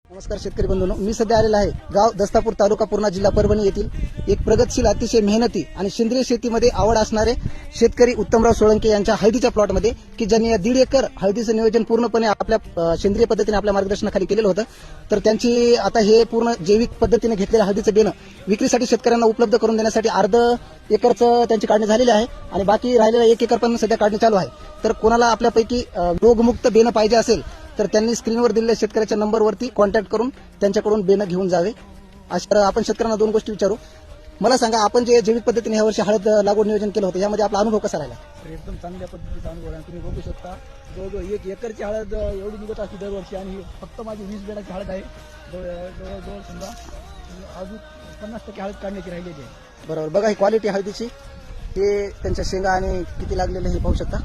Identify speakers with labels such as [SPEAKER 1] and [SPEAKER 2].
[SPEAKER 1] नमस्कार शेतकरी बंधूंनो, मी सध्या आलेला आहे गाव दस्तापूर तालुका पूर्णा जिल्हा परभणी येथील एक प्रगतशील अतिशय मेहनती आणि सेंद्रिय शेतीमध्ये आवड असणारे शेतकरी उत्तमराव सोळंके यांच्या हळदीच्या प्लॉटमध्ये की ज्यांनी 1.5 एकर हळदीचं नियोजन पूर्णपणे आपल्या सेंद्रिय पद्धतीने आपल्या मार्गदर्शनाखाली केलेलं होतं. तर त्यांची आता हे पूर्ण जैविक पद्धतीने घेतलेलं हळदीचं बेणं विक्रीसाठी शेतकऱ्यांना उपलब्ध करून देण्यासाठी 1/2 एकरचं त्यांची काढणी झालेली आहे आणि बाकी राहिलेला 1 एकर पण सध्या काढणी चालू आहे. तर कोणाला आपल्यापैकी रोगमुक्त बेणं पाहिजे असेल तर त्यांनी स्क्रीनवर दिलेल्या शेतकऱ्याच्या नंबरवरती कॉन्टॅक्ट करून त्यांच्याकडून बेणं घेऊन जावे. अशा आपण शेतकऱ्यांना 2 गोष्टी विचारू. मला सांगा, आपण जे जैविक पद्धतीने ह्या वर्षी हळद लागवड नियोजन केलं होतं यामध्ये आपला अनुभव कसा राहिला?
[SPEAKER 2] एकदम चांगल्या पद्धतीचा अनुभव आहे. तुम्ही बघू शकता जवळजवळ 1 एकरची हळद एवढी निघत असते दरवर्षी आणि फक्त माझी 20 बेडाची हळद आहे. जवळजवळ समजा अजून 50% हळद काढण्याची राहिलेली आहे.
[SPEAKER 1] बरोबर. बघा ही क्वालिटी हळदीची, हे त्यांच्या शेंगा आणि किती लागलेले हे पाहू शकता.